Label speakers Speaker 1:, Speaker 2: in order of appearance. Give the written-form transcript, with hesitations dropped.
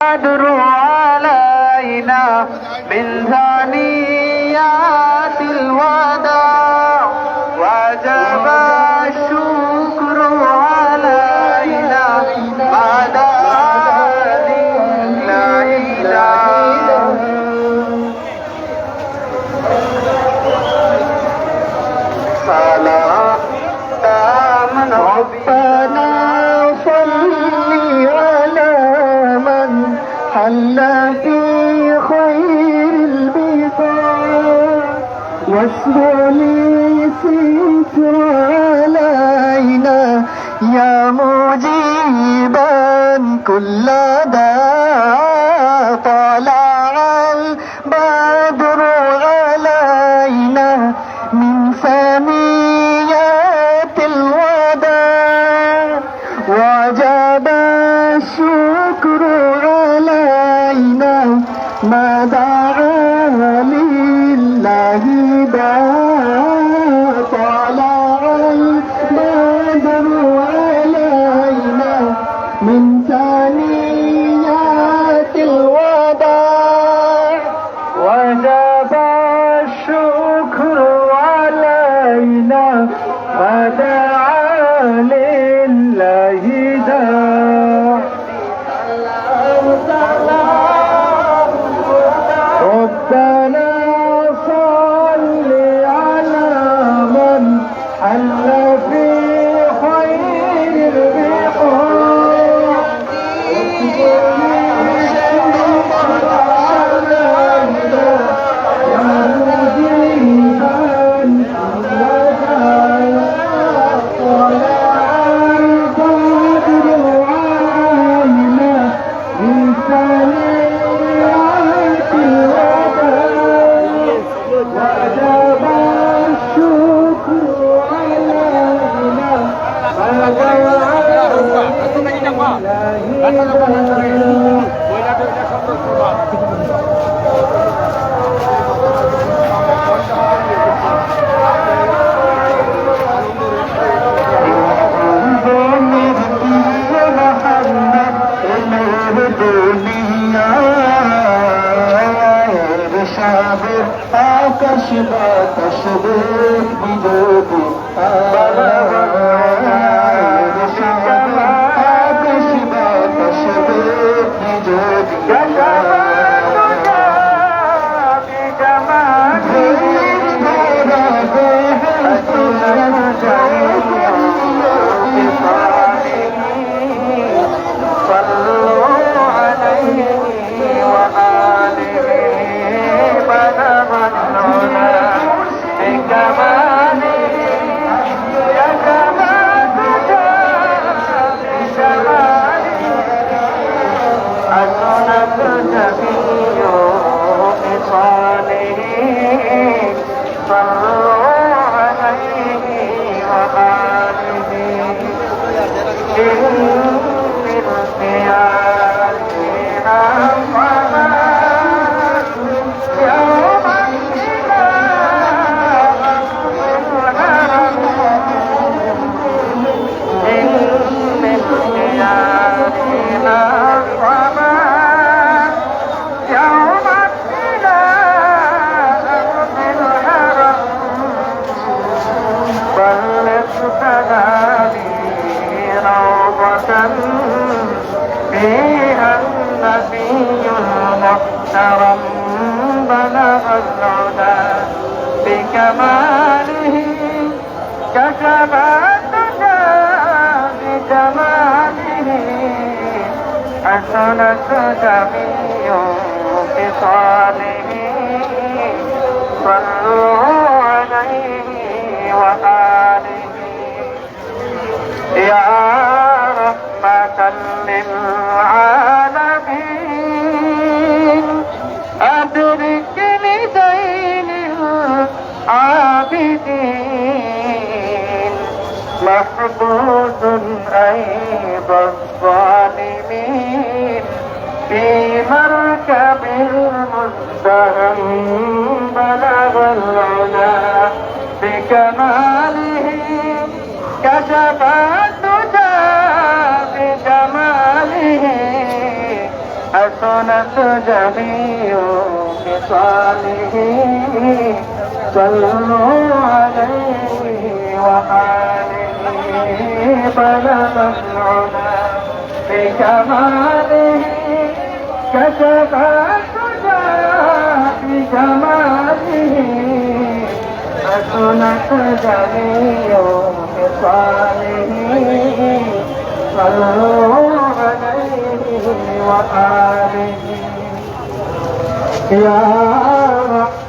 Speaker 1: بدر علينا من ثنيات الوداع وجب الشكر علينا ما دعا لله صلاة من ربنا حل في خير البقاع واسبلي ستر علينا يا مجيبا كل داع طلع البدر علينا من ثنيات الوداع وجب الشكر علينا ما دعا لله داع طلع البدر علينا من ثنيات الوداع وجب الشكر علينا ما دعا لله داع ربنا صل على من حل في خير البقاع كشبات شبيك بجودي كشبات شبيك بجودي فيها النبي المحترم بلغ العلا بكماله كشف الدجى بجماله حسنت جميع خصاله صلوا عليه وآله يا رحمة للعالمين أدرك لدين العابدين محبوس أيض الظالمين في مركب المزدهم بلغ العلا بكماله كشف الدجى بجماله حسنت جميع خصاله صلوا عليه وآله بلغ العلا بكماله كشف الدجى بجماله حسنت جميع خصاله صلوا عليه وآله يا رب